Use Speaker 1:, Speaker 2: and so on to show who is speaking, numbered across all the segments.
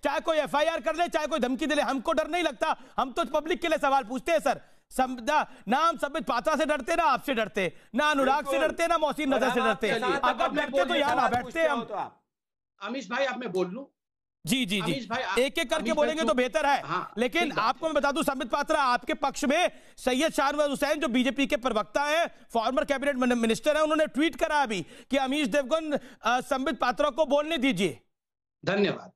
Speaker 1: चाहे कोई एफआईआर कर ले, चाहे कोई धमकी दे ले, हमको डर नहीं लगता। हम तो पब्लिक के लिए सवाल पूछते हैं सर। ना हम संबित पात्रा से डरते, ना आपसे डरते, ना अनुराग से डरते, ना मोहसिन नजर से डरते। अगर डरते तो यहाँ ना बैठते हम।
Speaker 2: अमीश भाई, अब मैं बोल लूं?
Speaker 1: जी जी जी, एक एक करके बोलेंगे तो बेहतर है।
Speaker 2: हाँ,
Speaker 1: लेकिन आपको मैं बता दूं, संबित पात्रा आपके पक्ष में सैयद शाहनवाज हुसैन जो बीजेपी के प्रवक्ता हैं, फॉर्मर कैबिनेट मिनिस्टर हैं, उन्होंने ट्वीट करा अभी कि अमीश देवगन संबित पात्रा को बोलने दीजिए।
Speaker 2: धन्यवाद,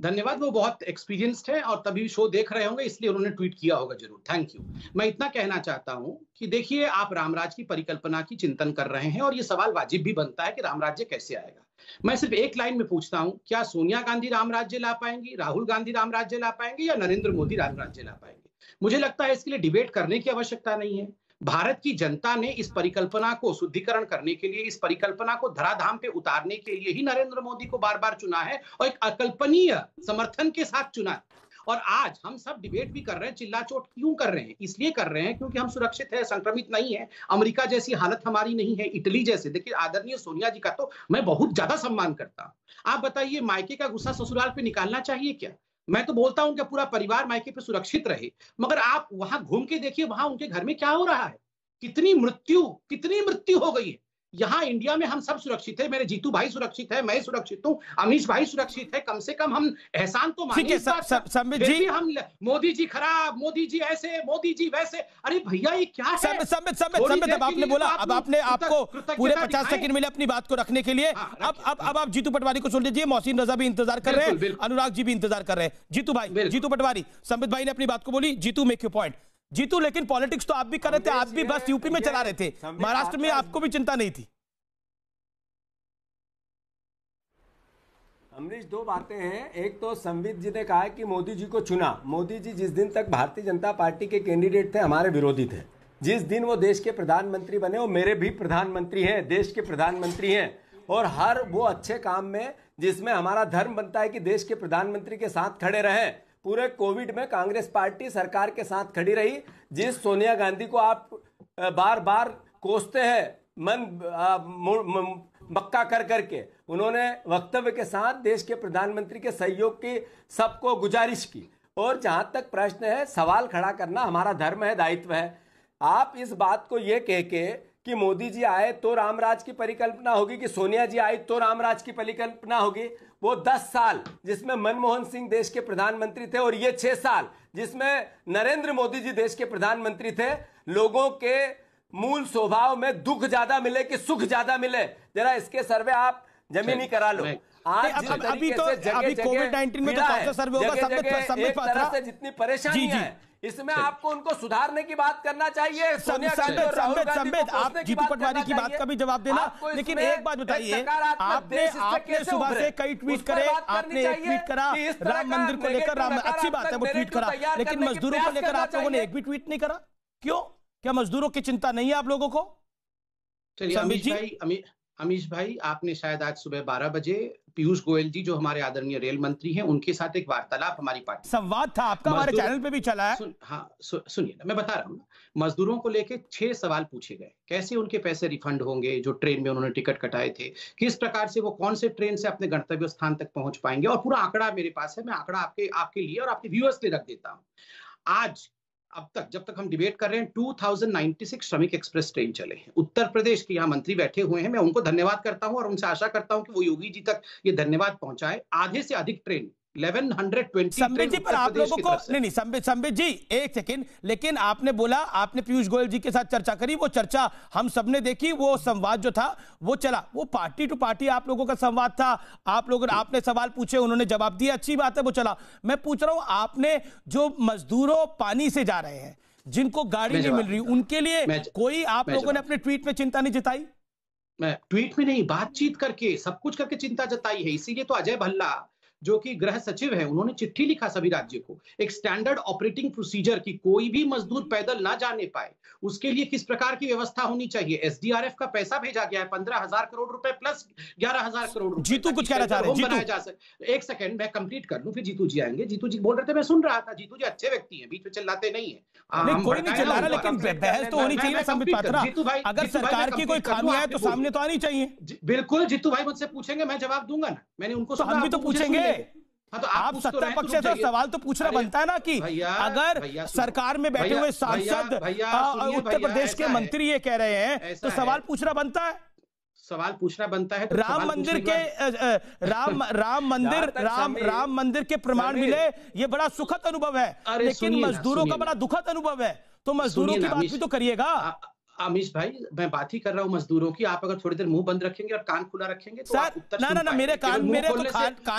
Speaker 2: धन्यवाद। वो बहुत एक्सपीरियंस्ड है और तभी शो देख रहे होंगे, इसलिए उन्होंने ट्वीट किया होगा जरूर। Thank you. मैं इतना कहना चाहता हूं कि देखिए, आप रामराज की परिकल्पना की चिंतन कर रहे हैं और ये सवाल वाजिब भी बनता है कि रामराज्य कैसे आएगा। मैं सिर्फ एक लाइन में पूछता हूं, क्या सोनिया गांधी रामराज्य ला पाएंगी, राहुल गांधी रामराज्य ला पाएंगे, या नरेंद्र मोदी रामराज्य ला पाएंगे? मुझे लगता है इसके लिए डिबेट करने की आवश्यकता नहीं है। भारत की जनता ने इस परिकल्पना को शुद्धिकरण करने के लिए, इस परिकल्पना को धराधाम पे उतारने के लिए ही नरेंद्र मोदी को बार बार चुना है और एक अकल्पनीय समर्थन के साथ चुना है। और आज हम सब डिबेट भी कर रहे हैं, चिल्ला चोट क्यों कर रहे हैं? इसलिए कर रहे हैं क्योंकि हम सुरक्षित है, संक्रमित नहीं है। अमेरिका जैसी हालत हमारी नहीं है, इटली जैसे। देखिए, आदरणीय सोनिया जी का तो मैं बहुत ज्यादा सम्मान करता हूं। आप बताइए, मायके का गुस्सा ससुराल पे निकालना चाहिए क्या? मैं तो बोलता हूं कि पूरा परिवार मायके पे सुरक्षित रहे, मगर आप वहां घूम के देखिए, वहां उनके घर में क्या हो रहा है। कितनी मृत्यु हो गई है। यहाँ इंडिया में हम सब सुरक्षित है, मेरे जीतू भाई सुरक्षित है, मैं सुरक्षित हूँ, अमीश भाई सुरक्षित है। कम से कम हम एहसान तो मानिए।
Speaker 1: संबित जी,
Speaker 2: हम मोदी जी खराब, मोदी जी ऐसे, मोदी जी वैसे। अरे भैया, ये क्या है?
Speaker 1: संबित अब आपने बोला, अब आपने आपको पूरे 50 सेकंड मिले अपनी बात को रखने के लिए। अब आप जीतू पटवारी को सुन लीजिए। मोहसिन रजा भी इंतजार कर रहे हैं, अनुराग जी भी इंतजार कर रहे हैं। जीतू भाई, जीतू पटवारी, संबित भाई ने अपनी बात को बोली। Jitu, make your point. Jitu, लेकिन पॉलिटिक्स तो आप भी कर रहे थे, आप भी बस यूपी में चला रहे थे, महाराष्ट्र में आपको भी चिंता नहीं थी।
Speaker 3: अमरीश, दो बातें हैं। एक तो संबित जी ने कहा है कि मोदी जी को चुना। मोदी जी जिस दिन तक भारतीय जनता पार्टी के कैंडिडेट थे, हमारे विरोधी थे। जिस दिन वो देश के प्रधानमंत्री बने, वो मेरे भी प्रधानमंत्री हैं, देश के प्रधानमंत्री हैं। और हर वो अच्छे काम में जिसमें हमारा धर्म बनता है कि देश के प्रधानमंत्री के साथ खड़े रहें। पूरे कोविड में कांग्रेस पार्टी सरकार के साथ खड़ी रही। जिस सोनिया गांधी को आप बार बार कोसते हैं, मक्का कर करके, उन्होंने वक्तव्य के साथ देश के प्रधानमंत्री के सहयोग की सबको गुजारिश की। और जहां तक प्रश्न है, सवाल खड़ा करना हमारा धर्म है, दायित्व है। आप इस बात को ये कह के कि मोदी जी आए तो रामराज की परिकल्पना होगी, कि सोनिया जी आई तो रामराज की परिकल्पना होगी, वो 10 साल जिसमें मनमोहन सिंह देश के प्रधानमंत्री थे और ये 6 साल जिसमें नरेंद्र मोदी जी देश के प्रधानमंत्री थे, लोगों के मूल स्वभाव में दुख ज्यादा मिले कि सुख ज्यादा मिले? जरा इसके सर्वे आप जमीनी करा लो। आज
Speaker 1: अभी कोविड-19 में तो सर्वे होगा,
Speaker 3: एक तरह से जितनी परेशानी है, इसमें आपको उनको सुधारने की बात करना चाहिए।
Speaker 1: आप जीतू पटवारी की बात का भी जवाब देना, लेकिन एक बात बताइए, आपने सुबह से कई ट्वीट करे, आपने एक ट्वीट करा राम मंदिर को लेकर, अच्छी बात है वो ट्वीट करा, लेकिन मजदूरों को लेकर आप लोगों ने एक भी ट्वीट नहीं करा। क्यों? क्या मजदूरों की चिंता नहीं है आप लोगों को?
Speaker 2: चलिए अमीश भाई, आपने शायद आज सुबह 12 बजे पीयूष गोयल जी, जो हमारे आदरणीय रेल मंत्री हैं, उनके साथ एक वार्तालाप हमारी पार्टी,
Speaker 1: संवाद था आपका, हमारे चैनल पे भी चला है।
Speaker 2: सुनिए ना, मैं बता रहा हूँ ना। मजदूरों को लेके 6 सवाल पूछे गए। कैसे उनके पैसे रिफंड होंगे जो ट्रेन में उन्होंने टिकट कटाए थे, किस प्रकार से वो कौन से ट्रेन से अपने गंतव्य स्थान तक पहुंच पाएंगे, और पूरा आंकड़ा मेरे पास है। मैं आंकड़ा आपके लिए और आपके व्यूअर्स के लिए रख देता हूँ। आज अब तक, जब तक हम डिबेट कर रहे हैं, 2096 श्रमिक एक्सप्रेस ट्रेन चले हैं। उत्तर प्रदेश के यहाँ मंत्री बैठे हुए हैं, मैं उनको धन्यवाद करता हूं और उनसे आशा करता हूं कि वो योगी जी तक ये धन्यवाद पहुंचाए। आधे से अधिक ट्रेन, 1120
Speaker 1: संबित जी, पर आप लोगों को नहीं, संबित जी एक सेकंड, लेकिन आपने बोला आपने पीयूष गोयल जी के साथ चर्चा करी, वो चर्चा हम सबने देखी, वो संवाद जो था वो चला, वो पार्टी टू पार्टी आप लोगों का संवाद था। आप लोगों ने, आपने सवाल पूछे, उन्होंने जवाब दिया, अच्छी बात है, वो चला। मैं पूछ रहा हूं, आपने जो मजदूरों पानी से जा रहे हैं, जिनको गाड़ी नहीं मिल रही, उनके लिए कोई आप लोगों ने अपने ट्वीट में चिंता नहीं जताई?
Speaker 2: मैं ट्वीट में नहीं, बातचीत करके, सब कुछ करके चिंता जताई है। इसीलिए तो अजय भल्ला, जो कि गृह सचिव है, उन्होंने चिट्ठी लिखा सभी राज्य को, एक स्टैंडर्ड ऑपरेटिंग प्रोसीजर की, कोई भी मजदूर पैदल ना जाने पाए, उसके लिए किस प्रकार की व्यवस्था होनी चाहिए। एसडीआरएफ का पैसा भेजा गया है, 15,000 करोड़ रुपए प्लस 11,000 करोड़ रुपए।
Speaker 1: जीतू कुछ कहना चाह रहे हैं?
Speaker 2: एक सेकंड, मैं कंप्लीट कर लूं, फिर जीतू जी आएंगे। जीतू जी बोल रहे थे, मैं सुन रहा था। जीतू जी अच्छे व्यक्ति हैं, बीच में चिल्लाते नहीं है।
Speaker 1: कोई नहीं चिल्ला रहा, लेकिन बहस तो होनी चाहिए। संबित पात्रा, अगर सरकार की कोई खामी है तो सामने तो आनी चाहिए।
Speaker 2: बिल्कुल, जीतू भाई मुझसे पूछेंगे, मैं जवाब दूंगा ना। मैंने उनको,
Speaker 1: हम भी तो पूछेंगे।
Speaker 2: हाँ, तो
Speaker 1: आप सत्ता पक्ष से तो सवाल तो पूछना बनता है ना कि अगर सरकार में बैठे हुए सांसद उत्तर प्रदेश के मंत्री ये कह रहे हैं तो सवाल पूछना बनता है।
Speaker 2: सवाल पूछना बनता है तो
Speaker 1: राम मंदिर के राम मंदिर के प्रमाण मिले, ये बड़ा सुखद अनुभव है, लेकिन मजदूरों का बड़ा दुखद अनुभव है। तो मजदूरों की बात भी तो करिएगा।
Speaker 2: अमीश भाई, मैं बात ही कर रहा हूं मजदूरों की। आप अगर थोड़ी देर मुंह बंद रखेंगे और कान खुला रखेंगे तो आप उत्तर
Speaker 1: ना ना मेरे कान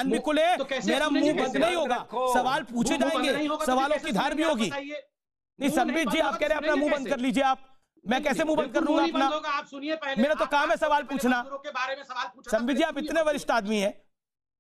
Speaker 1: भी खुले, मेरा मुंह बंद नहीं होगा, सवाल पूछे जाएंगे, सवालों की धार भी होगी। नहीं संबित जी, आप कह रहे हैं अपना मुंह बंद कर लीजिए। आप, मैं कैसे मुंह बंद कर लूंगा अपना?
Speaker 2: आप सुनिए पहले,
Speaker 1: मेरा तो काम है सवाल पूछना।
Speaker 2: के बारे में सवाल पूछना।
Speaker 1: संबित जी, आप इतने वरिष्ठ आदमी हैं।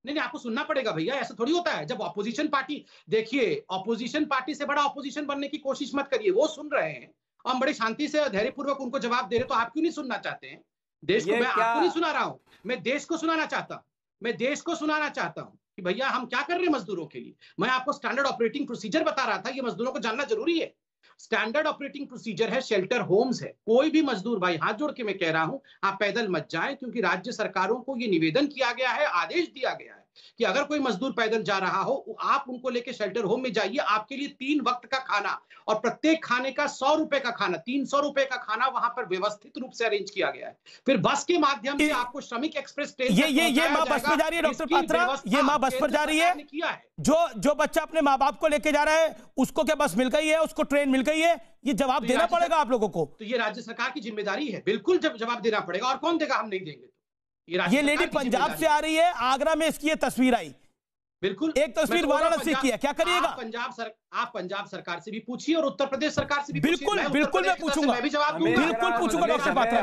Speaker 2: नहीं, आपको सुनना पड़ेगा भैया, ऐसा थोड़ी होता है। जब ऑपोजिशन पार्टी, देखिए ऑपोजिशन पार्टी से बड़ा ऑपोजिशन बनने की कोशिश मत करिए। वो सुन रहे हैं, हम बड़े शांति से धैर्यपूर्वक उनको जवाब दे रहे, तो आप क्यों नहीं सुनना चाहते हैं? देश को मैं आपको नहीं सुना रहा हूं, मैं देश को सुनाना चाहता हूं। मैं देश को सुनाना चाहता हूं कि भैया हम क्या कर रहे हैं मजदूरों के लिए। मैं आपको स्टैंडर्ड ऑपरेटिंग प्रोसीजर बता रहा था, ये मजदूरों को जानना जरूरी है। स्टैंडर्ड ऑपरेटिंग प्रोसीजर है, शेल्टर होम्स है। कोई भी मजदूर भाई, हाथ जोड़ के मैं कह रहा हूं, आप पैदल मत जाएं, क्योंकि राज्य सरकारों को ये निवेदन किया गया है, आदेश दिया गया है कि अगर कोई मजदूर पैदल जा रहा हो, आप उनको लेके शेल्टर होम में जाइए। आपके लिए 3 वक्त का खाना और प्रत्येक खाने का 100 रुपए का खाना, 300 रुपए का खाना वहां पर व्यवस्थित रूप से अरेंज किया गया है। फिर बस के माध्यम से आपको श्रमिक एक्सप्रेस ट्रेन
Speaker 1: ये माँ बस पर जा रही है डॉक्टर पात्रा, ये माँ बस पर जा रही है। जो बच्चा अपने माँ बाप को लेके जा रहा है उसको क्या बस मिल गई है, उसको ट्रेन मिल गई है? ये जवाब देना पड़ेगा आप लोगों को।
Speaker 2: तो ये राज्य सरकार की जिम्मेदारी है, बिल्कुल जवाब देना पड़ेगा। और कौन देगा? हम नहीं देंगे।
Speaker 1: ये लेडी पंजाब से आ रही है, आगरा में इसकी ये तस्वीर आई,
Speaker 2: बिल्कुल
Speaker 1: एक तस्वीर वाराणसी की है, क्या करिएगा?
Speaker 2: आप पंजाब सरकार से भी पूछिए और उत्तर प्रदेश सरकार से भी
Speaker 1: बिल्कुल मैं पूछूंगा,
Speaker 2: मैं भी जवाब दूंगा,
Speaker 1: बिल्कुल पूछूंगा डॉक्टर पात्रा।